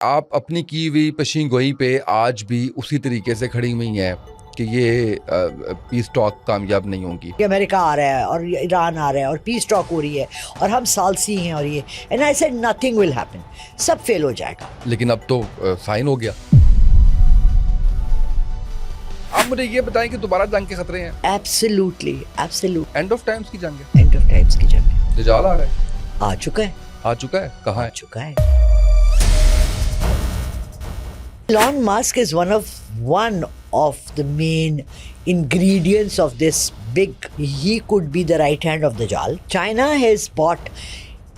آپ اپنی کی ہوئی پیشین گوئی پہ آج بھی اسی طریقے سے کھڑی ہوئی ہیں کہ یہ پیس ٹاک کامیاب نہیں ہوں گی. کہ امریکہ آ رہا ہے اور ایران آ رہا ہے اور پیس ٹاک ہو رہی ہے اور ہم سالسی ہیں اور یہ and I said nothing will happen, سب فیل ہو جائے گا. لیکن اب تو سائن ہو گیا. آپ مجھے یہ بتائیں کہ دوبارہ جنگ کے خطرے ہیں؟ Absolutely absolute. And of times کی جنگ ہے. اینڈ آف ٹائمز کی جنگ ہے. دجال آ رہا ہے. آ چکا ہے. آ چکا ہے. کہاں آ ہے؟ چکا ہے. Elon Musk is one of the main ingredients of this big. He could be the right hand of Dajjal. China has bought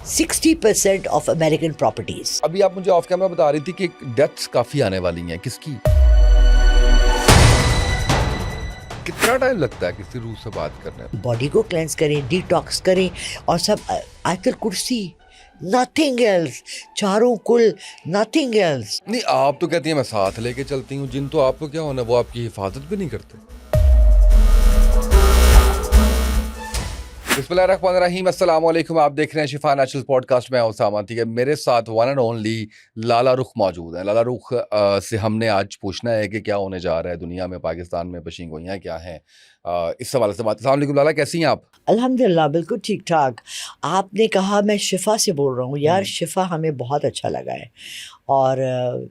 60% of American properties. ابھی آپ مجھے آف کیمرہ بتا رہی تھی کہ ڈیتھس کافی آنے والی ہیں. کس کی؟ کتنا ٹائم لگتا ہے کسی روح سے بات کرنے میں؟ باڈی کو کلینس کریں, ڈیٹاکس کریں اور سب. آیت الکرسی, nothing else. چاروں کل, nothing else. نہیں, آپ تو کہتی ہیں میں ساتھ لے کے چلتی ہوں. جن تو آپ کو کیا ہونا, وہ آپ کی حفاظت بھی نہیں کرتے. بسم اللہ الرحمن الرحیم. السلام علیکم. آپ دیکھ رہے ہیں شفا نیچرل پوڈ کاسٹ میں اسامہ. ٹھیک ہے, میرے ساتھ ون اینڈ اونلی لالا رخ موجود ہیں. لالا رخ سے ہم نے آج پوچھنا ہے کہ کیا ہونے جا رہا ہے دنیا میں, پاکستان میں پیشین گوئیاں کیا ہیں, اس حوالے سے بات. السلام علیکم لالا, کیسی ہیں آپ؟ الحمدللہ بالکل ٹھیک ٹھاک. آپ نے کہا میں شفا سے بول رہا ہوں. یار شفا ہمیں بہت اچھا لگا ہے اور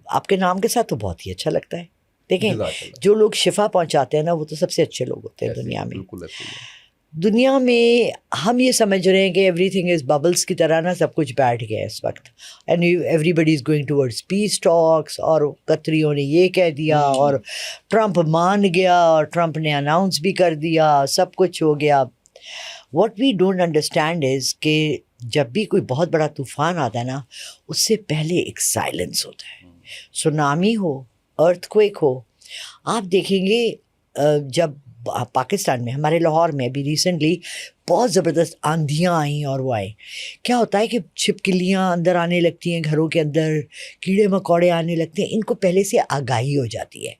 آپ کے نام کے ساتھ تو بہت ہی اچھا لگتا ہے. دیکھیں, جو لوگ شفا پہنچاتے ہیں نا, وہ تو سب سے اچھے لوگ ہوتے ہیں دنیا میں. بالکل ایسے ہی ہے. دنیا میں ہم یہ سمجھ رہے ہیں کہ ایوری تھنگ از ببلس کی طرح نا, سب کچھ بیٹھ گیا ہے اس وقت. And everybody is going towards peace talks, اور قطریوں نے یہ کہہ دیا اور ٹرمپ مان گیا اور ٹرمپ نے اناؤنس بھی کر دیا, سب کچھ ہو گیا. What we don't understand is کہ جب بھی کوئی بہت بڑا طوفان آتا ہے نا, اس سے پہلے ایک سائلنس ہوتا ہے. سونامی ہو, ارتھ کویک ہو. آپ دیکھیں گے جب پاکستان میں, ہمارے لاہور میں ابھی ریسنٹلی بہت زبردست آندھیاں آئیں اور وہ آئے, کیا ہوتا ہے کہ چھپکلیاں اندر آنے لگتی ہیں گھروں کے اندر, کیڑے مکوڑے آنے لگتے ہیں. ان کو پہلے سے آگاہی ہو جاتی ہے.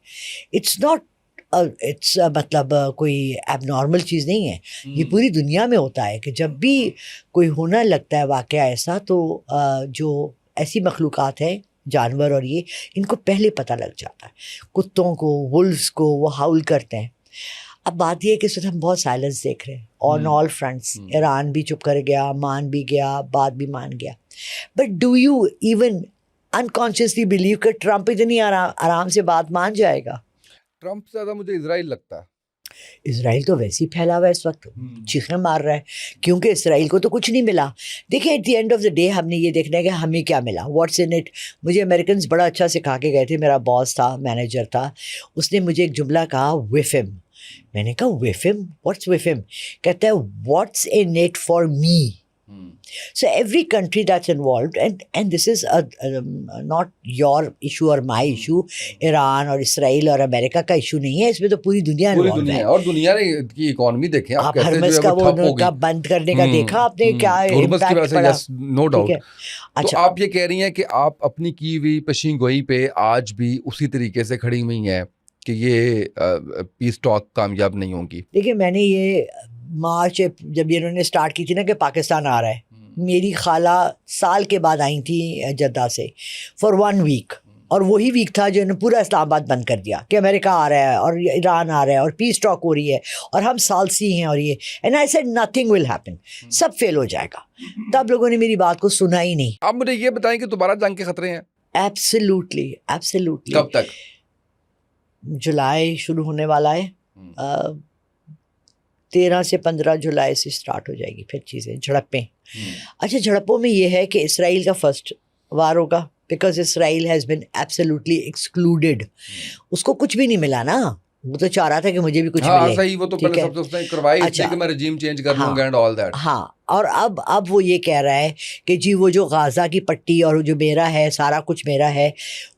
اٹس مطلب کوئی ایب نارمل چیز نہیں ہے. یہ پوری دنیا میں ہوتا ہے کہ جب بھی کوئی ہونا لگتا ہے واقعہ ایسا, تو جو ایسی مخلوقات ہیں, جانور اور یہ, ان کو پہلے پتہ لگ جاتا ہے. کتوں کو, ولفز کو, وہ ہاؤل کرتے ہیں. اب بات یہ ہے کہ اس وقت ہم بہت سائلنس دیکھ رہے ہیں آن آل فرنٹس. ایران بھی چپ کر گیا, مان بھی گیا, بات بھی مان گیا. But do you even unconsciously blue کہ ٹرمپ اتنی آرام سے بات مان جائے گا؟ ٹرمپ سے زیادہ مجھے اسرائیل لگتا ہے. اسرائیل تو ویسے ہی پھیلا ہوا ہے اس وقت, چیخیں مار رہا ہے, کیونکہ اسرائیل کو تو کچھ نہیں ملا. دیکھیں at the end of the day ہم نے یہ دیکھنا ہے کہ ہمیں کیا ملا, واٹس ان اٹ. مجھے امریکنز بڑا اچھا سکھا کے گئے تھے. میرا باس تھا, مینیجر تھا, اس نے مجھے ایک جملہ کہا, وفم. میں نے کہا وفم, واٹس وفم؟ کہتا ہے what's in it for me. So every country that's involved, and this is not your issue or my issue. Iran اور اسرائیل اور امریکہ کا ایشو نہیں ہے, اس میں تو پوری دنیا انوالوڈ ہے. اور دنیا نے کی اکانومی دیکھیں آپ, ہرمز کا وہ کا بند کرنے کا دیکھا آپ نے کیا امپیکٹ پڑا. No doubt. تو آپ یہ کہہ رہی ہیں کہ آپ اپنی کی ہوئی پیشین گوئی پہ آج بھی اسی طریقے سے کھڑی ہوئی ہیں کہ یہ پیس ٹاک کامیاب نہیں ہوں گی. دیکھیں میں نے یہ مارچ جب انہوں نے اسٹارٹ کی تھی نا کہ پاکستان آ رہا ہے, میری خالہ سال کے بعد آئی تھیں جدہ سے فار 1 week, اور وہی ویک تھا جو انہوں نے پورا اسلام آباد بند کر دیا کہ امریکہ آ رہا ہے اور ایران آ رہا ہے اور پیس ٹاک ہو رہی ہے اور ہم سالسی ہیں اور یہ. And I said nothing will happen, سب فیل ہو جائے گا. تب لوگوں نے میری بات کو سنا ہی نہیں. آپ مجھے یہ بتائیں کہ دوبارہ جنگ کے خطرے ہیں؟ Absolutely absolutely. کب تک؟ جولائی شروع ہونے والا ہے, 13 سے 15 جولائی سے اسٹارٹ ہو جائے گی پھر چیزیں, جھڑپیں. اچھا, جھڑپوں میں یہ ہے کہ اسرائیل کا فرسٹ وار ہوگا, because Israel has been absolutely excluded. اس کو کچھ بھی نہیں ملا نا, وہ تو چاہ رہا تھا کہ مجھے بھی کچھ ملے. ہاں صحیح, وہ تو پہلے سب سے اس نے کروائی تھی کہ میں رجیم چینج کر لوں گا اینڈ آل دیٹ. ہاں, اور اب وہ یہ کہہ رہا ہے کہ جی وہ جو غازہ کی پٹی اور جو میرا ہے, سارا کچھ میرا ہے.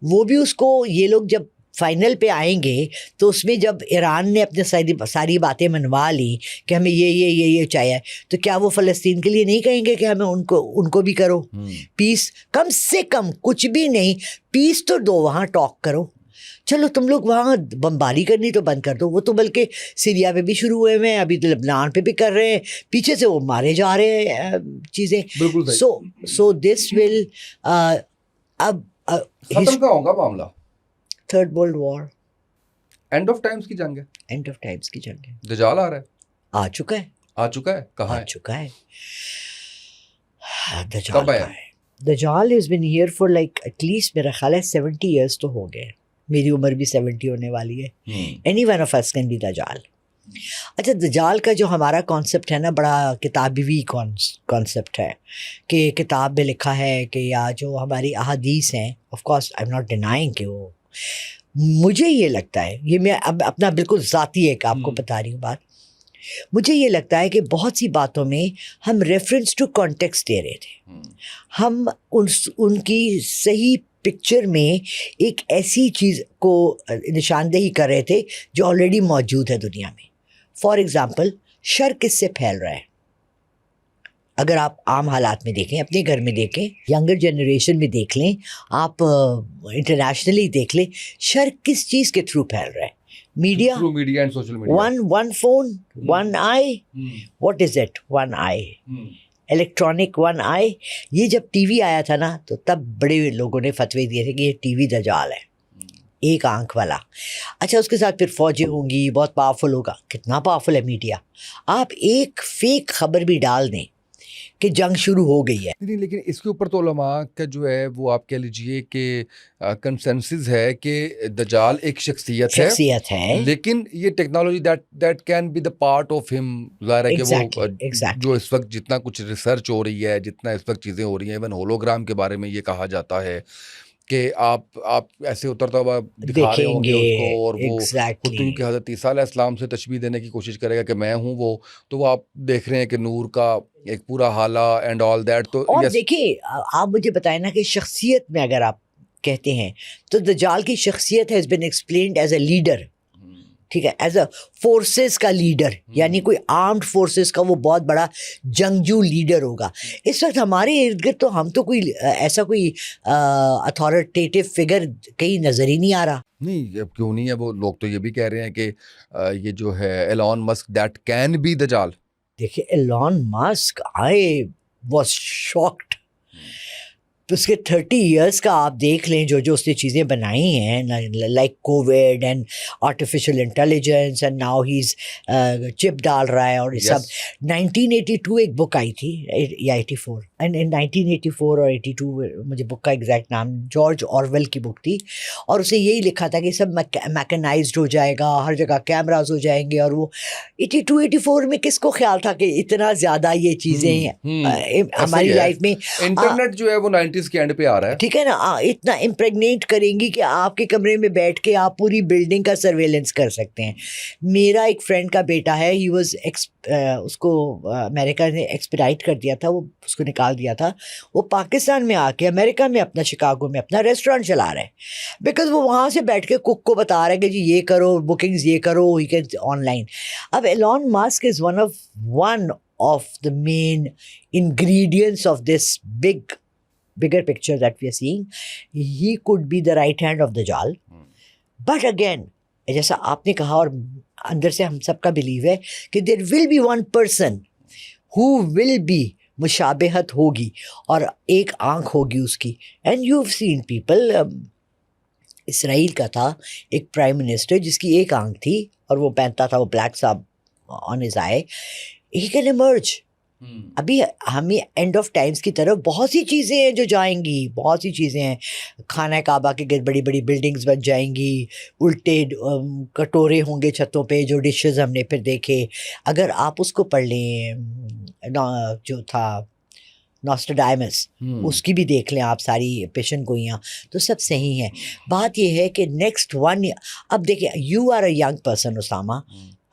وہ بھی اس کو, یہ لوگ جب فائنل پہ آئیں گے تو اس میں جب ایران نے اپنے ساری باتیں منوا لی کہ ہمیں یہ چاہیے, تو کیا وہ فلسطین کے لیے نہیں کہیں گے کہ ہمیں ان کو بھی کرو پیس؟ کم سے کم کچھ بھی نہیں, پیس تو دو, وہاں ٹاک کرو. چلو تم لوگ وہاں بمباری کرنی تو بند کر دو, وہ تو بلکہ سیریا پہ بھی شروع ہوئے ہیں, ابھی لبنان پہ بھی کر رہے ہیں, پیچھے سے وہ مارے جا رہے ہیں چیزیں. سو دس ول, اب ختم کہاں ہوگا معاملہ؟ Third world war, end of times کی جنگ ہے، اینڈ آف ٹائمس کی جنگ ہے، دجال آ رہا ہے، آ چکا ہے، آ چکا ہے، کہاں آ ہے، چکا ہے. دجال کب آیا؟ کا ہے. دجال has been here for like at least میرا خیال ہے 70 years تو ہو گئے. میری عمر بھی 70 ہونے والی ہے. Any one of us can be دجال. اچھا دجال کا جو ہمارا کانسیپٹ ہے نا بڑا کتابی کانسیپٹ ہے کہ کتاب میں لکھا ہے کہ یا جو ہماری احادیث ہیں of course I am not denying کہ وہ مجھے یہ لگتا ہے یہ میں اب اپنا بالکل ذاتی ایک آپ کو بتا رہی ہوں بات مجھے یہ لگتا ہے کہ بہت سی باتوں میں ہم ریفرنس ٹو کانٹیکسٹ دے رہے تھے ہم ان کی صحیح پکچر میں ایک ایسی چیز کو نشاندہی کر رہے تھے جو آلریڈی موجود ہے دنیا میں فار ایگزامپل شر کس سے پھیل رہا ہے اگر آپ عام حالات میں دیکھیں اپنے گھر میں دیکھیں ینگر جنریشن میں دیکھ لیں آپ انٹرنیشنلی دیکھ لیں شر کس چیز کے تھرو پھیل رہا ہے media media and social media one phone one I what is it one I electronic one I یہ جب ٹی وی آیا تھا نا تو تب بڑے لوگوں نے فتوے دیے تھے کہ یہ ٹی وی دجال ہے ایک آنکھ والا اچھا اس کے ساتھ پھر فوجیں ہوں گی بہت پاورفل ہوگا کتنا پاورفل ہے میڈیا آپ ایک فیک خبر بھی ڈال دیں کہ جنگ شروع ہو گئی ہے نہیں لیکن اس کے اوپر تو علماء کا جو ہے وہ آپ کہہ لیجئے کہ کنسنسس ہے کہ دجال ایک شخصیت ہے لیکن یہ technology that can be the part of ہم ظاہر ہے کہ وہ جو اس وقت جتنا کچھ ریسرچ ہو رہی ہے جتنا اس وقت چیزیں ہو رہی ہیں ایون ہولوگرام کے بارے میں یہ کہا جاتا ہے کہ آپ ایسے اترتا ہوا دکھا رہے ہوں گے اس کو اور وہ خود کیونکہ حضرت عیسیٰ علیہ السلام سے تشبیہ دینے کی کوشش کرے گا کہ میں ہوں وہ تو وہ آپ دیکھ رہے ہیں کہ نور کا ایک پورا حالہ اینڈ آل دیٹ تو اور دیکھیں آپ مجھے بتائیں نا کہ شخصیت میں اگر آپ کہتے ہیں تو دجال کی شخصیت has been explained as a leader ٹھیک ہے ایز اے فورسز کا لیڈر یعنی کوئی آرمڈ فورسز کا وہ بہت بڑا جنگجو لیڈر ہوگا اس وقت ہمارے ارد گرد تو ہم تو کوئی ایسا کوئی اتھارٹیٹیو فگر کہیں نظر ہی نہیں آ رہا نہیں اب کیوں نہیں ہے وہ لوگ تو یہ بھی کہہ رہے ہیں کہ یہ جو ہے Elon Musk that can be دجال دیکھیے Elon Musk I was shocked اس کے 30 ایئرس کا آپ دیکھ لیں جو اس نے چیزیں بنائی ہیں like Covid and artificial intelligence and now has چپ ڈال رہا ہے اور یہ سب 1982 ایک بک آئی تھی یا 84 اینڈ 1984 اور 82 مجھے بک کا ایگزیکٹ نام جارج آرویل کی بک تھی اور اسے یہی لکھا تھا کہ سب میکنائزڈ ہو جائے گا ہر جگہ کیمراز ہو جائیں گے اور وہ 82-84 میں کس کو خیال تھا کہ اتنا زیادہ یہ چیزیں ہماری لائف میں انٹرنیٹ جو ہے وہ 90s کے اینڈ پہ آ رہا ہے ٹھیک ہے نا اتنا امپریگنیٹ کریں گی کہ آپ کے کمرے میں بیٹھ کے آپ پوری بلڈنگ کا سرویلنس کر سکتے ہیں میرا ایک فرینڈ کا بیٹا ہے ہی واز اس کو امریکہ نے ایکسپیڈائٹ کر دیا تھا وہ اس کو نکال دیا تھا وہ پاکستان میں آ کے امریکہ میں اپنا شکاگو میں اپنا ریسٹورینٹ چلا رہے ہیں بیکاز وہ وہاں سے بیٹھ کے کک کو بتا رہے ہیں کہ جی یہ کرو بکنگز یہ کرو ہی کین آن لائن اب Elon Musk is one of the main ingredients of this bigger picture that we are seeing he could be the right hand of Dajjal but again جیسا آپ نے کہا اور اندر سے ہم سب کا بلیو ہے کہ there will be one person who will be مشابہت ہوگی اور ایک آنکھ ہوگی اس کی and you've seen people اسرائیل کا تھا ایک پرائم منسٹر جس کی ایک آنکھ تھی اور وہ پہنتا تھا وہ بلیک صاحب on his eye he can emerge ابھی ہمیں اینڈ آف ٹائمس کی طرف بہت سی چیزیں ہیں جو جائیں گی بہت سی چیزیں ہیں خانہ کعبہ کے گرد بڑی بڑی بلڈنگز بن جائیں گی الٹے کٹورے ہوں گے چھتوں پہ جو ڈشز ہم نے پھر دیکھے اگر آپ اس کو پڑھ لیں جو تھا نوسٹراڈامس اس کی بھی دیکھ لیں آپ ساری پیشن گوئیاں تو سب صحیح ہیں بات یہ ہے کہ نیکسٹ ون اب دیکھیں you are a young person Osama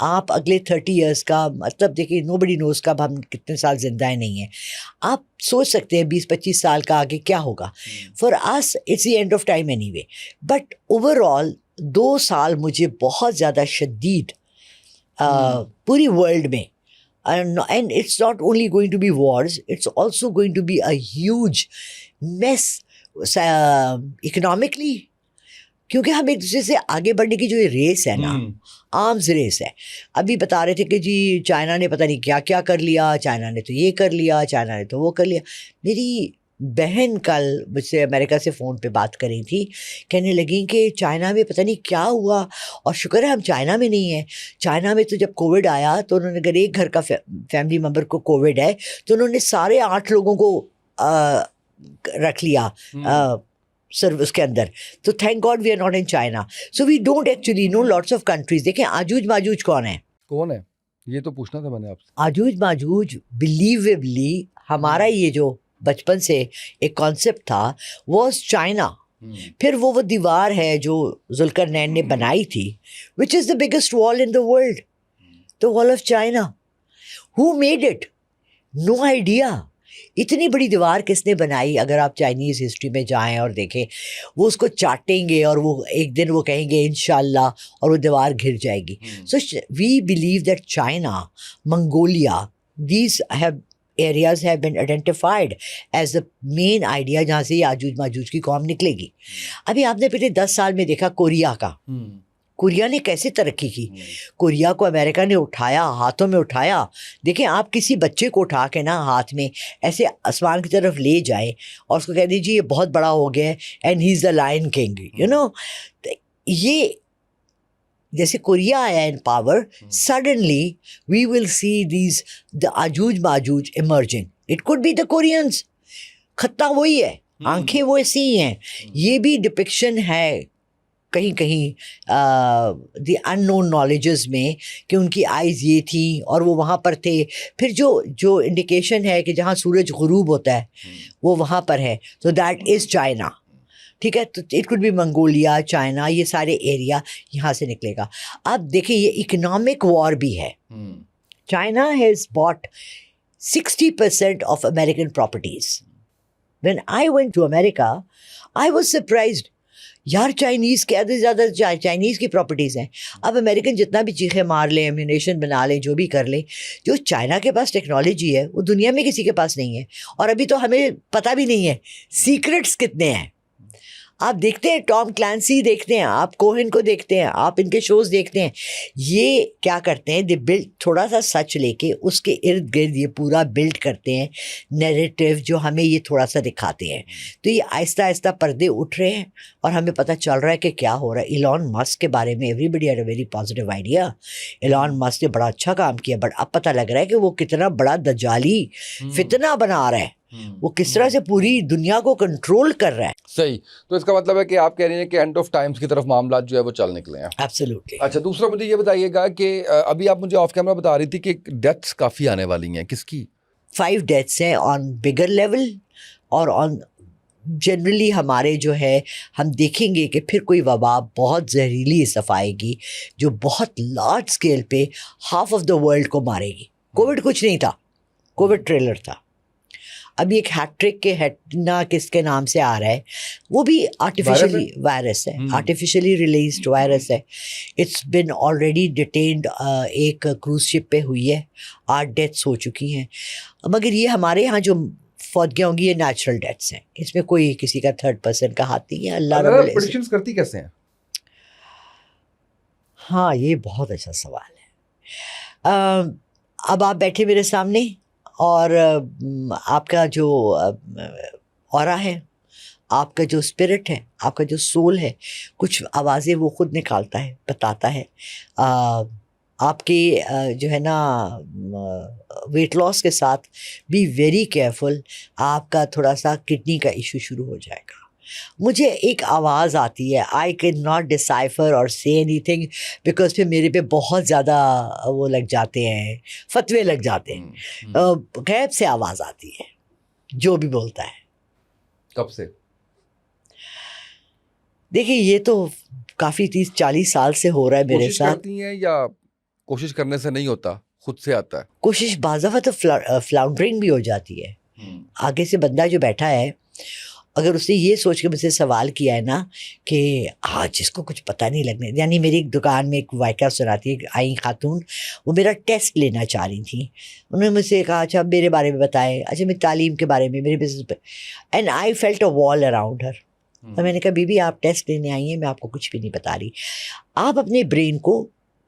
آپ اگلے 30 ایئرس کا مطلب دیکھیے نو بڈی نوز کب ہم کتنے سال زندہ نہیں ہیں آپ سوچ سکتے ہیں 20-25 سال کا آگے کیا ہوگا for us it's the end of time anyway but overall 2 سال مجھے بہت زیادہ شدید پوری ورلڈ میں and it's not only going to be wars it's also going to be a huge mess economically کیونکہ ہم ایک دوسرے سے آگے بڑھنے کی جو یہ ریس ہے نا آرمز ریس ہے ابھی بتا رہے تھے کہ جی چائنا نے پتہ نہیں کیا کیا کر لیا چائنا نے تو یہ کر لیا چائنا نے تو وہ کر لیا میری بہن کل مجھ سے امریکہ سے فون پہ بات کر رہی تھی, کہنے لگیں کہ چائنا میں پتہ نہیں کیا ہوا, اور شکر ہے ہم چائنا میں نہیں ہیں. چائنا میں تو جب کووڈ آیا تو انہوں نے, اگر ایک گھر کا فیملی ممبر کو کووڈ ہے تو انہوں نے سارے 8 لوگوں کو رکھ لیا اس کے اندر. تو thank God we are not in China, so we don't actually know lots of countries. دیکھیں آجوج ماجوج کون ہے, یہ تو پوچھنا تھا میں نے آپ سے. آجوج ماجوج بلیویبلی ہمارا یہ جو بچپن سے ایک کانسیپٹ تھا واز چائنا. پھر وہ دیوار ہے جو ذوالقرنین نے بنائی تھی, وچ از دا بگیسٹ وال ان دا ورلڈ, دا وال of China. Who made it? No idea. اتنی بڑی دیوار کس نے بنائی؟ اگر آپ چائنیز ہسٹری میں جائیں اور دیکھیں, وہ اس کو چاٹیں گے اور وہ ایک دن وہ کہیں گے انشاءاللہ, اور وہ دیوار گر جائے گی. So we believe that China, Mongolia, these areas have been identified as the main idea جہاں سے یاجوج ماجوج کی قوم نکلے گی. ابھی آپ نے پچھلے 10 سال میں دیکھا کوریا کا, کوریا نے کیسے ترقی کی. کوریا کو امریکہ نے اٹھایا, ہاتھوں میں اٹھایا. دیکھیں آپ کسی بچے کو اٹھا کے نا ہاتھ میں ایسے آسمان کی طرف لے جائیں اور اس کو کہہ دیجیے یہ بہت بڑا ہو گیا ہے and he is the lion king, you know. یہ جیسے کوریا آیا in power, suddenly we will see these the آجوج ماجوج emerging. It could be the Koreans. خطہ وہی ہے, آنکھیں وہ ایسی ہی ہیں. یہ بھی ڈپکشن ہے کہیں کہیں دی ان نون نالجز میں کہ ان کی آئیز یہ تھیں اور وہ وہاں پر تھے. پھر جو انڈیکیشن ہے کہ جہاں سورج غروب ہوتا ہے وہ وہاں پر ہے, تو دیٹ از چائنا. ٹھیک ہے, تو it could be Mongolia, China, یہ سارے ایریا یہاں سے نکلے گا. اب دیکھیں یہ اکنامک وار بھی ہے. China has bought 60% of American properties. When I went to America I was surprised, یار چائنیز کے زیادہ چائنیز کی پراپرٹیز ہیں. اب امریکن جتنا بھی چیخیں مار لیں, ایمونیشن بنا لیں, جو بھی کر لیں, جو چائنا کے پاس ٹیکنالوجی ہے وہ دنیا میں کسی کے پاس نہیں ہے. اور ابھی تو ہمیں پتہ بھی نہیں ہے سیکرٹس کتنے ہیں. آپ دیکھتے ہیں ٹام کلانسی دیکھتے ہیں, آپ کوہن کو دیکھتے ہیں, آپ ان کے شوز دیکھتے ہیں. یہ کیا کرتے ہیں, دے بلڈ تھوڑا سا سچ لے کے اس کے ارد گرد یہ پورا بلڈ کرتے ہیں نیریٹو جو ہمیں یہ تھوڑا سا دکھاتے ہیں. تو یہ آہستہ آہستہ پردے اٹھ رہے ہیں اور ہمیں پتہ چل رہا ہے کہ کیا ہو رہا ہے. ایلان مسک کے بارے میں everybody had a very positive idea. Elon Musk نے بڑا اچھا کام کیا, بٹ اب پتہ لگ رہا ہے کہ وہ کتنا بڑا دجالی فتنہ بنا رہا ہے, وہ کس طرح سے پوری دنیا کو کنٹرول کر رہا ہے. صحیح, تو اس کا مطلب ہے کہ آپ کہہ رہی ہیں کہ اینڈ آف ٹائمز کی طرف معاملات جو ہے وہ چل نکلے ہیں. ایبسلیوٹلی. اچھا, دوسرا مجھے یہ بتائیے گا کہ ابھی آپ مجھے آف کیمرہ بتا رہی تھی کہ ڈیتھس کافی آنے والی ہیں, کس کی؟ 5 ڈیتھس ہیں آن بگر لیول, اور آن جنرلی ہمارے جو ہے ہم دیکھیں گے کہ پھر کوئی وبا بہت زہریلی صفائے گی جو بہت لارج اسکیل پہ ہاف آف دا ورلڈ کو مارے گی. کووڈ کچھ نہیں تھا, کووڈ ٹریلر تھا. ابھی ایک ہیٹرک کے ہیٹنا کس کے نام سے آ رہا ہے, وہ بھی آرٹیفیشلی وائرس ہے, آرٹیفیشلی ریلیزڈ وائرس ہے. اٹس بن آلریڈی ڈیٹینڈ, ایک کروز شپ پہ ہوئی ہے, 8 ڈیتھس ہو چکی ہیں. مگر یہ ہمارے یہاں جو فوتگیاں ہوں گی یہ نیچرل ڈیتھس ہیں, اس میں کوئی کسی کا 3rd پرسن کا ہاتھ نہیں ہے. اللہ رب العزت پریڈکشنز کرتی کیسے ہیں؟ ہاں یہ بہت اچھا سوال ہے. اب آپ بیٹھے میرے سامنے اور آپ کا جو اورا ہے, آپ کا جو اسپرٹ ہے, آپ کا جو سول ہے, کچھ آوازیں وہ خود نکالتا ہے, بتاتا ہے. آپ کے جو ہے نا ویٹ لاس کے ساتھ بی ویری کیئرفل, آپ کا تھوڑا سا کڈنی کا ایشو شروع ہو جائے گا. مجھے ایک آواز آتی ہے, آئی کین ناٹ ڈسائفر اور سے اینی تھنگ بیکاز پھر میرے پہ بہت زیادہ وہ لگ جاتے ہیں, فتوے لگ جاتے ہیں. غیب سے آواز آتی ہے جو بھی بولتا ہے. کب سے؟ دیکھیے یہ تو کافی 30-40 سال سے ہو رہا ہے میرے ساتھ. کرتی ہیں یا کوشش کرنے سے نہیں ہوتا, خود سے آتا ہے؟ کوشش بعض دفعہ تو فلاؤنڈرنگ بھی ہو جاتی ہے. آگے سے بندہ جو بیٹھا ہے, اگر اس نے یہ سوچ کے مجھ سے سوال کیا ہے نا کہ آج جس کو کچھ پتہ نہیں لگنے, یعنی میری ایک دکان میں ایک واقعہ سناتی ہے, آئی خاتون, وہ میرا ٹیسٹ لینا چاہ رہی تھیں. انہوں نے مجھ سے کہا اچھا میرے بارے میں بتائیں, اچھا میری تعلیم کے بارے میں, میرے بزنس پہ. اینڈ آئی فیلٹ اے وال اراؤنڈ ہر. اور میں نے کہا بی بی آپ ٹیسٹ لینے آئی ہیں, میں آپ کو کچھ بھی نہیں بتا رہی. آپ اپنے برین کو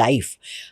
life,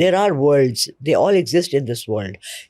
There are worlds, they all exist in this world.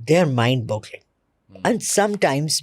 they are mind boggling. And sometimes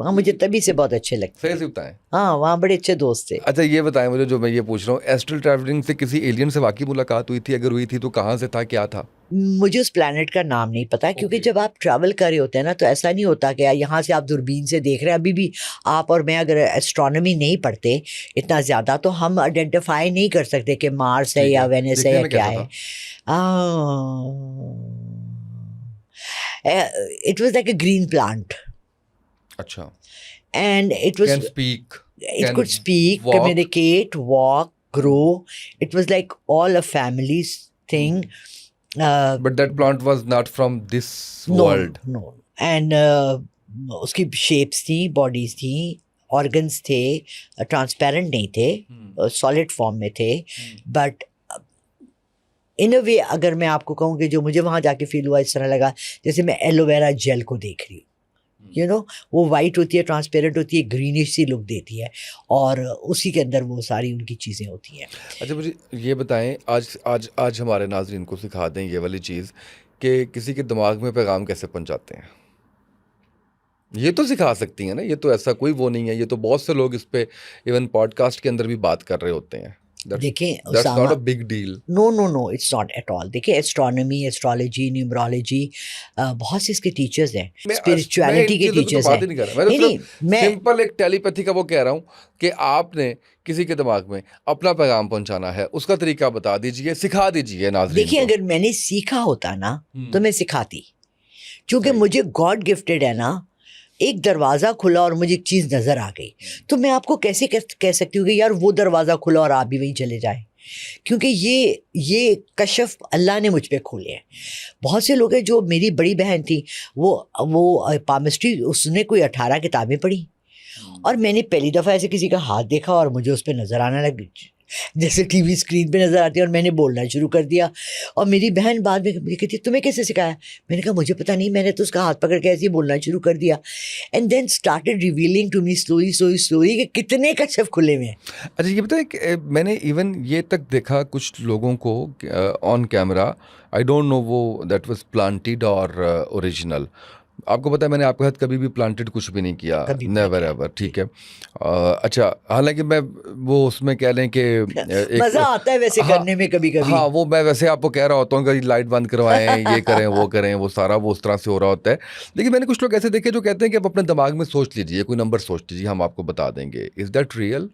وہاں مجھے تبھی سے بہت اچھے لگتے صحیح سے بتائیں. ہاں وہاں بڑے اچھے دوست تھے. اچھا یہ بتائیں مجھے, جو میں یہ پوچھ رہا ہوں, ایسٹرل ٹریولنگ سے کسی ایلین سے واقعی ملاقات ہوئی تھی؟ اگر ہوئی تھی تو کہاں سے تھا, کیا تھا؟ مجھے اس پلانٹ کا نام نہیں پتا, کیونکہ Okay. جب آپ ٹریول کر رہے ہوتے ہیں نا تو ایسا نہیں ہوتا کہ یہاں سے آپ دوربین سے دیکھ رہے ہیں. ابھی بھی آپ اور میں اگر ایسٹرونومی نہیں پڑھتے اتنا زیادہ تو ہم آئیڈینٹیفائی نہیں کر سکتے کہ مارس ہے ٹھیک یا ہے. وینس ہے دیکھنے یا میں کیا کیسا ہے. تھا؟ It was like a green plant اچھا. And it was Can speak, it can could speak, walk. communicate, walk, grow. It was like all a family's thing. But that plant was not from this No, world. no. And اس کی shapes تھیں, bodies تھیں, organs تھے, transparent نہیں تھے, solid form میں تھے. But in اے وے اگر میں آپ کو کہوں کہ جو مجھے وہاں جا کے فیل ہوا, اس طرح لگا جیسے میں ایلو ویرا جیل کو دیکھ رہی ہوں. یو نو وہ وائٹ ہوتی ہے, ٹرانسپیرنٹ ہوتی ہے, گرینش سی لک دیتی ہے, اور اسی کے اندر وہ ساری ان کی چیزیں ہوتی ہیں. اچھا مجھے یہ بتائیں, آج ہمارے ناظرین کو سکھا دیں یہ والی چیز کہ کسی کے دماغ میں پیغام کیسے پہنچاتے ہیں. یہ تو سکھا سکتی ہیں نا, یہ تو ایسا کوئی وہ نہیں ہے. یہ تو بہت سے لوگ اس پہ ایون پوڈ کاسٹ کے اندر بھی بات کر رہے ہوتے ہیں. دیکھیں That's not a big deal. No it's not at all. دیکھیں ایسٹرونومی, ایسٹرالوجی, نیومرولوجی, بہت سے اس کے ٹیچرز ہیں, اسپرچویلٹی کے ٹیچرز ہیں. نہیں, میں سمپل ایک ٹیلی پیتھی کا وہ کہہ رہا ہوں کہ آپ نے کسی کے دماغ میں اپنا پیغام پہنچانا ہے, اس کا طریقہ بتا دیجئے, سکھا دیجئے ناظرین دیکھیں کو. اگر میں نے سیکھا ہوتا نا تو میں سکھاتی, چونکہ مجھے گاڈ گفٹیڈ ہے نا. ایک دروازہ کھلا اور مجھے ایک چیز نظر آ گئی, تو میں آپ کو کیسے کہہ سکتی ہوں کہ یار وہ دروازہ کھلا اور آپ بھی وہیں چلے جائیں, کیونکہ یہ کشف اللہ نے مجھ پہ کھولے ہیں. بہت سے لوگ ہیں, جو میری بڑی بہن تھی, وہ پامسٹری, اس نے کوئی 18 کتابیں پڑھی, اور میں نے پہلی دفعہ ایسے کسی کا ہاتھ دیکھا اور مجھے اس پہ نظر آنے لگ, جیسے ٹی وی اسکرین پہ نظر آتی ہے, اور میں نے بولنا شروع کر دیا. اور میری بہن بعد میں مجھے کہتی تمہیں کیسے سکھایا؟ میں نے کہا مجھے پتہ نہیں, میں نے تو اس کا ہاتھ پکڑ کے ایسے ہی بولنا شروع کر دیا. And then started revealing to me slowly کہ کتنے کشف کھلے ہوئے ہیں. اچھا یہ بتائیں کہ میں نے ایون یہ تک دیکھا کچھ لوگوں کو on camera, I don't know وہ دیٹ واز پلانٹیڈ اور اوریجنل. آپ کو پتہ ہے میں نے آپ کے ساتھ کبھی بھی پلانٹیڈ کچھ بھی نہیں کیا, نیور ایور. ٹھیک ہے. اچھا حالانکہ میں وہ اس میں کہہ لیں کہ مزہ آتا ہے ویسے کرنے میں کبھی کبھی. ہاں وہ میں ویسے آپ کو کہہ رہا ہوتا ہوں کہ لائٹ بند کروائیں, یہ کریں وہ کریں, وہ سارا وہ اس طرح سے ہو رہا ہوتا ہے. لیکن میں نے کچھ لوگ ایسے دیکھے جو کہتے ہیں کہ آپ اپنے دماغ میں سوچ لیجیے, کوئی نمبر سوچ لیجیے, ہم آپ کو بتا دیں گے. Is that real?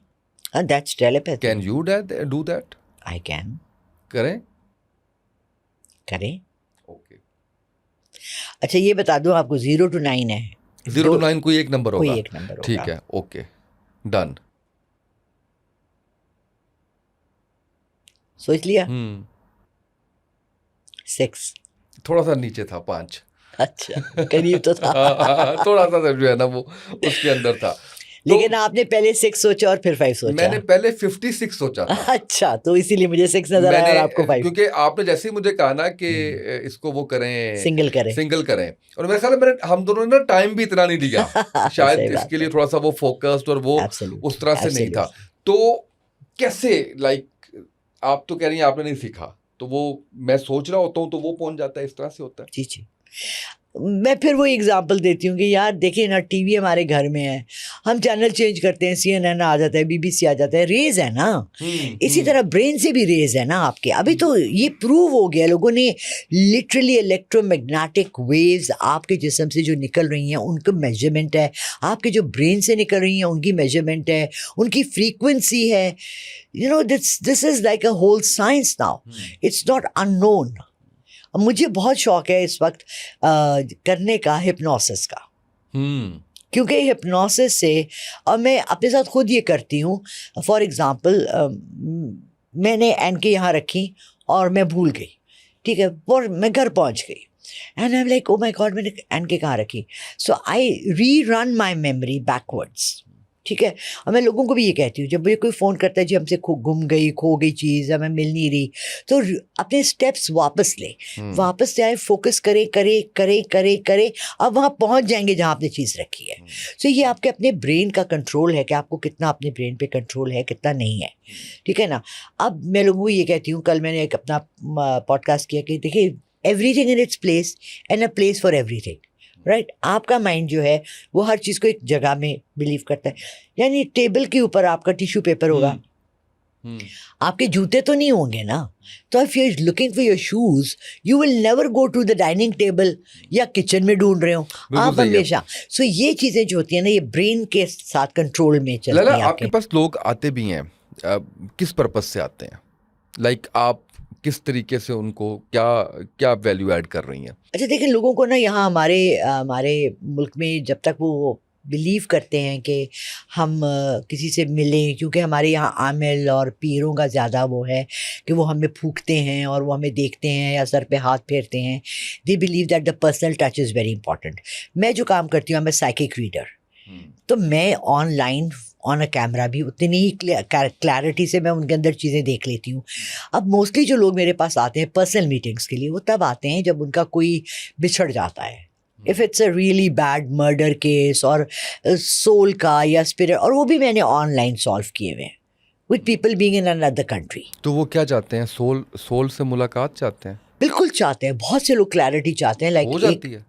That's telepathy. Can you do that? I can. کریں. کریں. اوکے. اچھا یہ بتا دوں آپ کو, 0 to 9 ہے. 0 to 9 کوئی ایک نمبر ہوگا. کوئی ایک نمبر ہوگا. ٹھیک ہے, اوکے ڈن. سوچ لیا. 6. تھوڑا سا نیچے تھا, 5. اچھا قریب تو تھا. تھوڑا سا جو ہے نا وہ اس کے اندر تھا. لیکن آپ نے پہلے 6 سوچا اور پھر 5 سوچا. میں نے پہلے 56 سوچا تھا. اچھا تو اسی لیے مجھے 6 نظر آیا اور آپ کو 5. کیونکہ آپ نے جیسے ہی مجھے کہا نا کہ اس کو وہ کریں, سنگل کریں, اور میرے خیال میں ہم دونوں نے نا ٹائم بھی اتنا نہیں دیا شاید اس کے لیے, تھوڑا سا وہ فوکسڈ اور وہ اس طرح سے نہیں تھا. تو کیسے لائک آپ تو کہہ رہی ہیں آپ نے نہیں سیکھا, تو وہ میں سوچ رہا ہوتا ہوں تو وہ پہنچ جاتا ہے, اس طرح سے ہوتا ہے. جی جی. میں پھر وہ ایگزامپل دیتی ہوں کہ یار دیکھیں نا, ٹی وی ہمارے گھر میں ہے, ہم چینل چینج کرتے ہیں, CNN آ جاتا ہے, BBC آ جاتا ہے, ریز ہے نا. اسی طرح برین سے بھی ریز ہے نا آپ کے. ابھی تو یہ پروو ہو گیا, لوگوں نے لٹرلی الیکٹرو میگنیٹک ویوز آپ کے جسم سے جو نکل رہی ہیں ان کا میجرمنٹ ہے, آپ کے جو برین سے نکل رہی ہیں ان کی میجرمنٹ ہے, ان کی فریکوینسی ہے. You know this is like a whole science now, it's not unknown. مجھے بہت شوق ہے اس وقت کرنے کا ہپنوسس کا, کیونکہ ہپنوسس سے, اور میں اپنے ساتھ خود یہ کرتی ہوں. فار ایگزامپل میں نے این کے یہاں رکھی اور میں بھول گئی, ٹھیک ہے, اور میں گھر پہنچ گئی, and I am like oh my God میں نے این کے کہاں رکھی. سو آئی ری رن مائی میموری بیکورڈس, ٹھیک ہے. اور میں لوگوں کو بھی یہ کہتی ہوں, جب مجھے کوئی فون کرتا ہے جی ہم سے گم گئی, کھو گئی چیز, ہمیں مل نہیں رہی, تو اپنے اسٹیپس واپس لے, واپس سے آئے, فوکس کرے کرے کرے کرے کرے, اب وہاں پہنچ جائیں گے جہاں آپ نے چیز رکھی ہے. سو یہ آپ کے اپنے برین کا کنٹرول ہے کہ آپ کو کتنا اپنے برین پہ کنٹرول ہے, کتنا نہیں ہے, ٹھیک ہے نا. اب میں لوگوں کو یہ کہتی ہوں, کل میں نے ایک اپنا پوڈ کاسٹ کیا کہ دیکھیے every thing in its place and a place for every thing. Right. آپ کا مائنڈ جو ہے وہ ہر چیز کو ایک جگہ میں بلیو کرتا ہے. یعنی ٹیبل کے اوپر آپ کا ٹیشو پیپر ہوگا, آپ کے جوتے تو نہیں ہوں گے نا. تو if you are looking for your shoes you will never go to the dining table یا کچن میں ڈھونڈ رہے ہوں آپ ہمیشہ. سو یہ چیزیں جو ہوتی ہیں نا, یہ برین کے ساتھ کنٹرول میں چلتی ہیں. لالا آپ کے پاس لوگ آتے بھی ہیں, کس پرپز سے آتے ہیں؟ لائک آپ کس طریقے سے ان کو کیا ویلیو ایڈ کر رہی ہیں؟ اچھا دیکھیں, لوگوں کو نا یہاں ہمارے ملک میں جب تک وہ بلیو کرتے ہیں کہ ہم کسی سے ملیں, کیونکہ ہمارے یہاں عامل اور پیروں کا زیادہ وہ ہے کہ وہ ہمیں پھونکتے ہیں اور وہ ہمیں دیکھتے ہیں یا سر پہ ہاتھ پھیرتے ہیں. They believe that the personal touch is very important. میں جو کام کرتی ہوں, میں سائیکک ریڈر, تو میں on line on a camera بھی اتنی ہی کلیئرٹی سے میں ان کے اندر چیزیں دیکھ لیتی ہوں. اب موسٹلی جو لوگ میرے پاس آتے ہیں پرسنل میٹنگس کے لیے, وہ تب آتے ہیں جب ان کا کوئی بچھڑ جاتا ہے. If it's a really bad murder case اور سول کا یا اسپرٹ, اور وہ بھی میں نے آن لائن سالو کیے ہوئے ہیں with people being in another country. تو وہ کیا چاہتے ہیں؟ سول سے ملاقات چاہتے ہیں؟ بالکل چاہتے ہیں, بہت سے لوگ کلیئرٹی چاہتے ہیں. لائک ہو جاتی ہے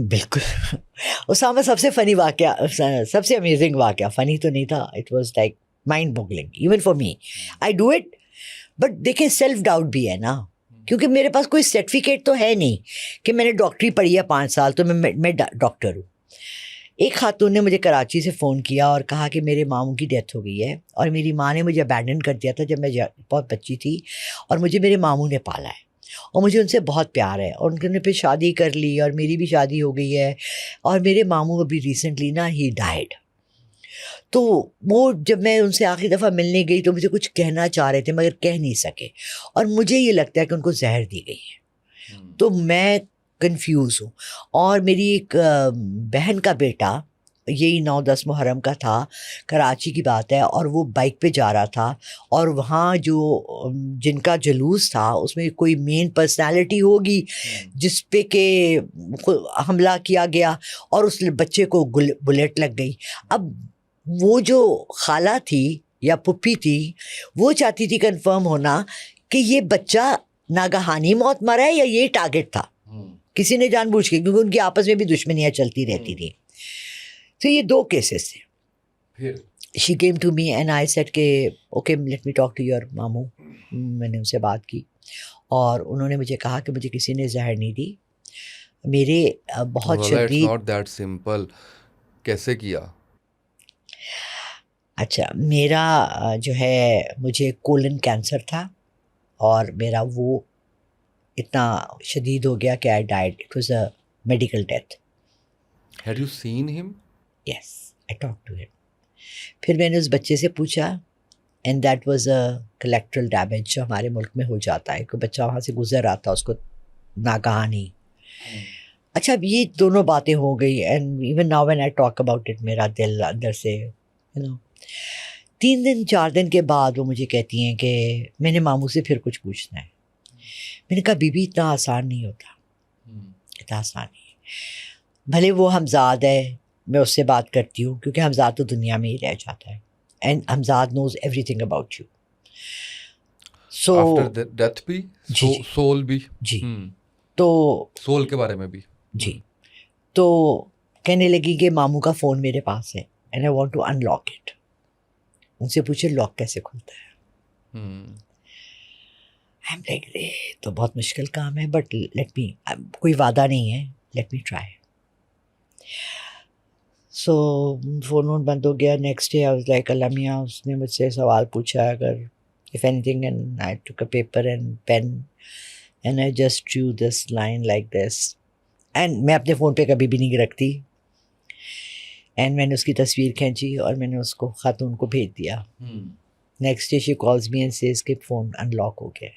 بالکل. اسامہ سب سے فنی واقعہ, سب سے امیزنگ واقعہ, فنی تو نہیں تھا, it was like mind boggling even for me. I do it, but دیکھیں سیلف ڈاؤٹ بھی ہے نا, کیونکہ میرے پاس کوئی سرٹیفکیٹ تو ہے نہیں کہ میں نے ڈاکٹری پڑھی ہے 5 سال تو میں ڈاکٹر ہوں. ایک خاتون نے مجھے کراچی سے فون کیا اور کہا کہ میرے ماموں کی ڈیتھ ہو گئی ہے اور میری ماں نے مجھے ابینڈن کر دیا تھا جب میں بہت بچی تھی, اور مجھے میرے ماموں نے پالا ہے اور مجھے ان سے بہت پیار ہے, اور ان نے پھر شادی کر لی اور میری بھی شادی ہو گئی ہے, اور میرے ماموں ابھی ریسنٹلی نا ہی ڈائیڈ. تو وہ جب میں ان سے آخری دفعہ ملنے گئی تو مجھے کچھ کہنا چاہ رہے تھے مگر کہہ نہیں سکے, اور مجھے یہ لگتا ہے کہ ان کو زہر دی گئی ہے. تو میں کنفیوز ہوں. اور میری ایک بہن کا بیٹا یہی 9-10 محرم کا تھا, کراچی کی بات ہے, اور وہ بائک پہ جا رہا تھا, اور وہاں جو جن کا جلوس تھا اس میں کوئی مین پرسنالٹی ہوگی جس پہ کہ حملہ کیا گیا اور اس بچے کو بلیٹ لگ گئی. اب وہ جو خالہ تھی یا پھپھی تھی وہ چاہتی تھی کنفرم ہونا کہ یہ بچہ ناگہانی موت مرا ہے یا یہ ٹارگٹ تھا, کسی نے جان بوجھ کے, کیونکہ ان کی آپس میں بھی دشمنیاں چلتی رہتی تھی. تو یہ 2 کیسز تھے. She came to me and I said کہ okay let me talk to your ماموں. میں نے ان سے بات کی اور انہوں نے مجھے کہا کہ مجھے کسی نے زہر نہیں دی. میرے بہت شدید, ناٹ دیٹ سمپل. کیسے کیا؟ اچھا میرا جو ہے مجھے کولن کینسر تھا اور میرا وہ اتنا شدید ہو گیا کہ I died. It was a medical death. Had you seen him? Yes I talk to ہم. پھر میں نے اس بچے سے پوچھا and that was a collateral damage جو ہمارے ملک میں ہو جاتا ہے, کوئی بچہ وہاں سے گزر رہا تھا اس کو ناگہانی. اچھا اب یہ دونوں باتیں ہو گئی and even now when I talk about it میرا دل اندر سے 3 دن 4 دن کے بعد وہ مجھے کہتی ہیں کہ میں نے ماموں سے پھر کچھ پوچھنا ہے. میں نے کہا بی بی اتنا آسان نہیں ہوتا, اتنا آسان نہیں ہے. بھلے وہ ہمزاد ہے, میں اس سے بات کرتی ہوں کیونکہ ہمزاد تو دنیا میں ہی رہ جاتا ہے اینڈ ہمزاد knows everything about you. So after death بھی سول بھی جی, تو سول کے بارے میں بھی جی. تو کہنے لگی کہ ماموں کا فون میرے پاس ہے and I want to unlock it. ان سے پوچھے لاک کیسے کھلتا ہے. تو بہت مشکل کام ہے بٹ لیٹ می, کوئی وعدہ نہیں ہے, let me try. So phone وون بند ہو گیا. Next day I was like اللہ میاں, اس نے مجھ سے سوال پوچھا اگر if anything, and I took a paper and pen and I just drew this line like this. And میں اپنے فون پہ کبھی بھی نہیں رکھتی. اینڈ میں نے اس کی تصویر کھینچی اور میں نے اس کو خاتون کو بھیج دیا. Next day she calls me and says کہ فون ان لاک ہو گیا.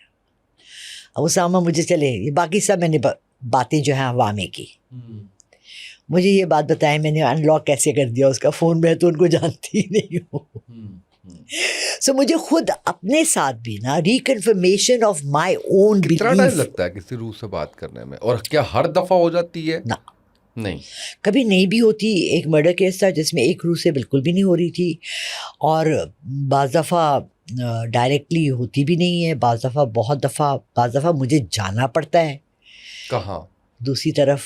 اب اسامہ مجھے چلے, یہ باقی سب میں نے باتیں جو ہیں ہوا میں کی. مجھے یہ بات بتائیں میں نے ان لاک کیسے کر دیا اس کا فون, میں تو ان کو جانتی ہی نہیں ہوں. سو مجھے خود اپنے ساتھ بھی نا ریکنفرمیشن آف مائی اون بلیف. کتنا ٹائم لگتا ہے کسی روح سے بات کرنے میں, اور کیا ہر دفعہ ہو جاتی ہے؟ نہیں, کبھی نہیں بھی ہوتی. ایک مرڈر کیس تھا جس میں ایک روح سے بالکل بھی نہیں ہو رہی تھی, اور بعض دفعہ ڈائریکٹلی ہوتی بھی نہیں ہے, بعض دفعہ مجھے جانا پڑتا ہے. کہاں؟ دوسری طرف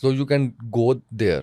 So you can go there.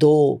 2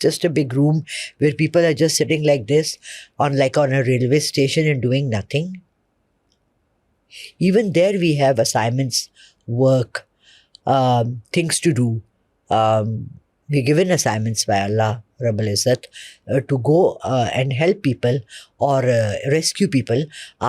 Just a big room where people are just sitting like this on a railway station and doing nothing. Even there we have assignments, work, things to do. We're given assignments by Allah Rabbul Izzat to go and help people or rescue people.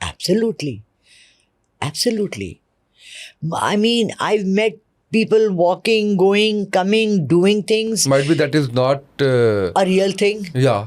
Absolutely. I mean, I've met people walking, going, coming, doing things. Might be that is not A real thing. yeah.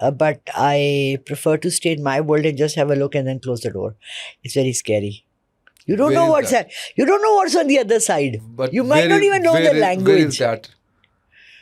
but I prefer to stay in my world and just have a look and then close the door. It's very scary. You don't know what's you don't know what's on the other side. But You might not even know the Where language. is that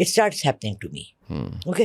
it starts happening to me. Okay,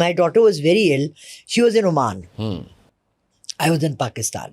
My daughter was very ill. She was in Oman. I was in Pakistan.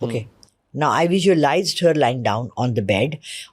Okay. Now I visualized her lying down on the bed.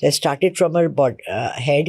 So I started from her head,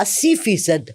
80%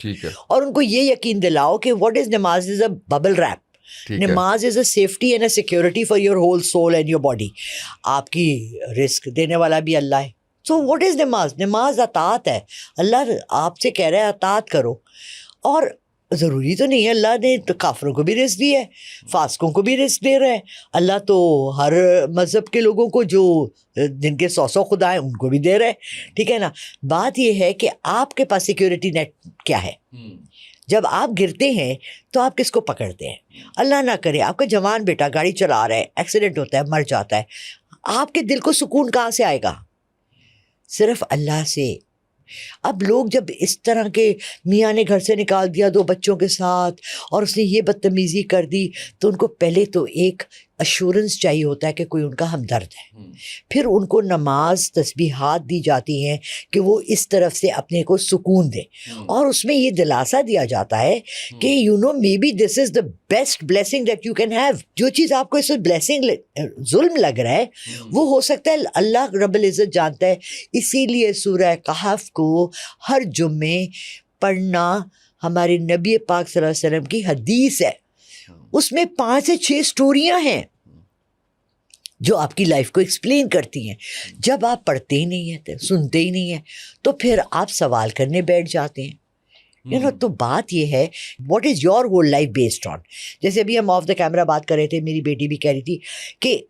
ٹھیک ہے اور ان کو یہ یقین دلاؤ کہ what is نماز is a bubble rape. ٹھیک ہے نماز is a safety and a security for your whole soul and your body. آپ کی رزق دینے والا بھی اللہ ہے. سو واٹ از نماز؟ نماز اطاعت ہے. اللہ آپ سے کہہ رہا ہے اطاعت کرو. اور ضروری تو نہیں ہے, اللہ نے تو کافروں کو بھی رزق دیا ہے, فاسقوں کو بھی رزق دے رہا ہے. اللہ تو ہر مذہب کے لوگوں کو, جو جن کے 100 خدا ہیں, ان کو بھی دے رہا ہے. ٹھیک ہے نا. بات یہ ہے کہ آپ کے پاس سیکیورٹی نیٹ کیا ہے. جب آپ گرتے ہیں تو آپ کس کو پکڑتے ہیں؟ اللہ نہ کرے آپ کا جوان بیٹا گاڑی چلا رہا ہے, ایکسیڈنٹ ہوتا ہے, مر جاتا ہے, آپ کے دل کو سکون کہاں سے آئے گا؟ صرف اللہ سے. اب لوگ جب اس طرح کے, میاں نے گھر سے نکال دیا 2 بچوں کے ساتھ اور اس نے یہ بدتمیزی کر دی, تو ان کو پہلے تو ایک ایشورنس چاہیے ہوتا ہے کہ کوئی ان کا ہمدرد ہے. پھر ان کو نماز تسبیحات دی جاتی ہیں کہ وہ اس طرف سے اپنے کو سکون دے, اور اس میں یہ دلاسا دیا جاتا ہے کہ you know maybe this is the best blessing that you can have. جو چیز آپ کو اس میں بلیسنگ ظلم لگ رہا ہے, وہ ہو سکتا ہے اللہ رب العزت جانتا ہے. اسی لیے سورہ کہف کو ہر جمعے پڑھنا ہمارے نبی پاک صلی اللہ علیہ وسلم کی حدیث ہے. اس میں 5 سے 6 سٹوریاں ہیں جو آپ کی لائف کو ایکسپلین کرتی ہیں. جب آپ پڑھتے ہی نہیں ہیں, سنتے ہی نہیں ہیں, تو پھر آپ سوال کرنے بیٹھ جاتے ہیں. تو بات یہ ہے, what is your whole life based on. جیسے ابھی ہم آف دا کیمرہ بات کر رہے تھے, میری بیٹی بھی کہہ رہی تھی کہ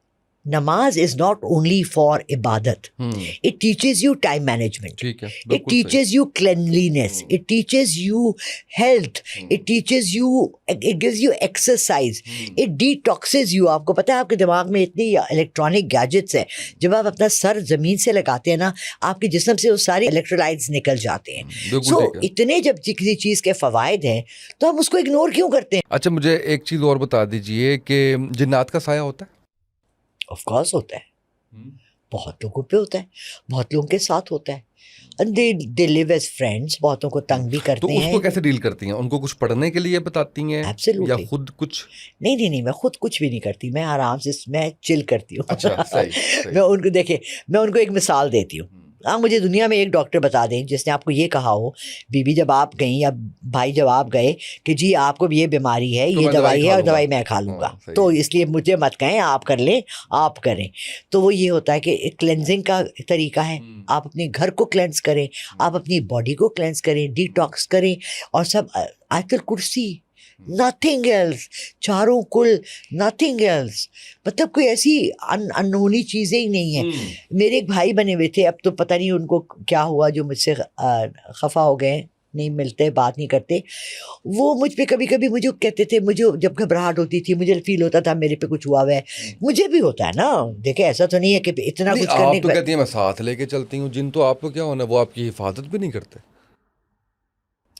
نماز از ناٹ اونلی فار عبادت, it teaches you time management, it teaches you cleanliness, it teaches you health, it teaches you, it gives you exercise, it detoxes you. آپ کو پتہ ہے آپ کے دماغ میں اتنی الیکٹرانک گیجٹس ہیں, جب آپ اپنا سر زمین سے لگاتے ہیں نا, آپ کے جسم سے وہ سارے الیکٹرولائٹس نکل جاتے ہیں. سو اتنے جب کسی چیز کے فوائد ہیں تو ہم اس کو اگنور کیوں کرتے ہیں؟ اچھا مجھے ایک چیز اور بتا دیجئے کہ جنات کا سایہ ہوتا ہے؟ آف کورس ہوتا ہے, بہت لوگوں پہ ہوتا ہے, بہت لوگوں کے ساتھ ہوتا ہے. they live as friends, بہتوں کو تنگ بھی کرتے ہیں. تو اس کو کیسے ڈیل کرتی ہیں؟ ان کو کچھ پڑھنے کے لیے بتاتی ہیں یا خود کچھ؟ نہیں, میں خود کچھ بھی نہیں کرتی, میں آرام سے میں چل کرتی ہوں. اچھا صحیح. میں ان کو دیکھیں, میں ان کو ایک مثال دیتی ہوں. ہاں, مجھے دنیا میں ایک ڈاکٹر بتا دیں جس نے آپ کو یہ کہا ہو, بی جب آپ گئیں یا بھائی جب آپ گئے کہ جی آپ کو بھی یہ بیماری ہے, یہ دوائی ہے اور دوائی میں کھا لوں گا, تو اس لیے مجھے مت کہیں, آپ کر لیں, آپ کریں. تو وہ یہ ہوتا ہے کہ کلینزنگ کا طریقہ ہے, آپ اپنے گھر کو کلینز کریں, آپ اپنی باڈی کو کلینز کریں, ڈی ٹاکس کریں, اور سب آیت الکرسی, nothing else, چاروں کل nothing else. مطلب کوئی ایسی انہونی چیزیں ہی نہیں ہیں. میرے ایک بھائی بنے ہوئے تھے, اب تو پتہ نہیں ان کو کیا ہوا, جو مجھ سے خفا ہو گئے, نہیں ملتے, بات نہیں کرتے. وہ مجھ پہ کبھی کبھی مجھے کہتے تھے, مجھے جب گھبراہٹ ہوتی تھی, مجھے فیل ہوتا تھا میرے پہ کچھ ہوا ہوا ہے. مجھے بھی ہوتا ہے نا, دیکھیں ایسا تو نہیں ہے کہ اتنا کچھ کرنے. آپ تو کہتی ہیں میں ساتھ لے کے چلتی ہوں, جن تو آپ کو کیا ہونا, وہ آپ کی حفاظت بھی نہیں کرتے.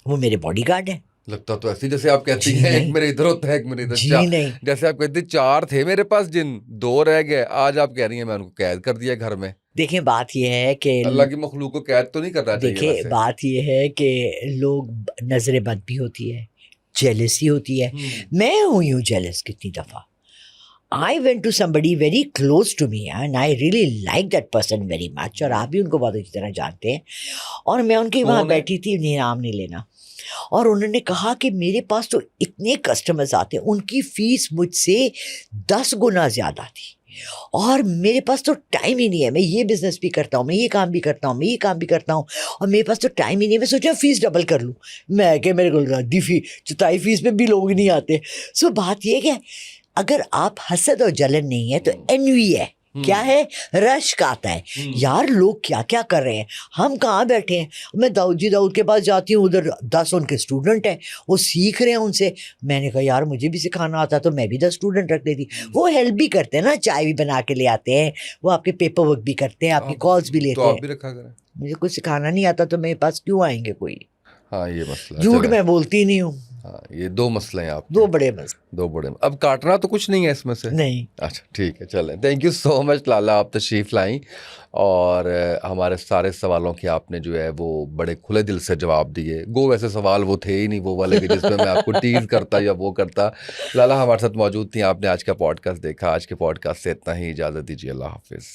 وہ میرے باڈی گارڈ ہیں. لگتا تو ایسی جیسے آپ کہتی ہیں ایک میرے ادھر ہوتا ہے ایک میرے ادھر. جی نہیں, جیسے آپ کہتے 4 تھے میرے پاس جن 2 رہ گئے, آج آپ کہہ رہی ہیں میں ان کو قید کر دیا گھر میں. دیکھیں بات یہ ہے کہ اللہ کی مخلوق کو قید تو نہیں کرنا چاہیے. دیکھیں بات یہ ہے کہ لوگ نظر بد بھی ہوتی ہے, جیلسی ہوتی ہے. میں ہوئی ہوں جیلس کتنی دفعہ. I went to somebody very close to me and I really like that person very much, اور آپ بھی ان کو بہت اچھی طرح جانتے ہیں. اور میں ان کے وہاں بیٹھی تھی, نہیں نام نہیں لینا, اور انہوں نے کہا کہ میرے پاس تو اتنے کسٹمرز آتے ہیں, ان کی فیس مجھ سے 10 گنا زیادہ تھی, اور میرے پاس تو ٹائم ہی نہیں ہے. میں یہ بزنس بھی کرتا ہوں, میں یہ کام بھی کرتا ہوں, میں یہ کام بھی کرتا ہوں, اور میرے پاس تو ٹائم ہی نہیں ہے. میں سوچا فیس ڈبل کر لوں. میں کہ میرے کو ردی چتائی فیس پہ بھی لوگ نہیں آتے. سو بات یہ کہ اگر آپ حسد اور جلن نہیں ہے تو انوی ہے. کیا ہے؟ رشک آتا ہے. یار لوگ کیا کیا کر رہے ہیں, ہم کہاں بیٹھے ہیں. میں داؤد کے پاس جاتی ہوں, ادھر 10 ان کے اسٹوڈنٹ ہیں, وہ سیکھ رہے ہیں ان سے. میں نے کہا یار مجھے بھی سکھانا آتا تو میں بھی 10 اسٹوڈنٹ رکھ دیتی. وہ ہیلپ بھی کرتے ہیں نا, چائے بھی بنا کے لے آتے ہیں, وہ آپ کے پیپر ورک بھی کرتے ہیں, آپ کی کالس بھی لیتے ہیں. مجھے کچھ سکھانا نہیں آتا تو میرے پاس کیوں آئیں گے کوئی. ہاں یہ مسئلہ, جھوٹ میں بولتی نہیں ہوں. ہاں یہ 2 مسئلے ہیں آپ, 2 بڑے مسئلے. 2 بڑے. اب کاٹنا تو کچھ نہیں ہے اس میں سے؟ نہیں. اچھا ٹھیک ہے, چلیں. تھینک یو سو مچ لالا, آپ تشریف لائیں اور ہمارے سارے سوالوں کے آپ نے جو ہے وہ بڑے کھلے دل سے جواب دیے. گو ویسے سوال وہ تھے ہی نہیں وہ والے کہ جس میں آپ کو ٹیز کرتا یا وہ کرتا. لالا ہمارے ساتھ موجود تھیں, آپ نے آج کا پوڈ کاسٹ دیکھا. آج کے پوڈ کاسٹ سے اتنا ہی, اجازت دیجیے, اللہ حافظ.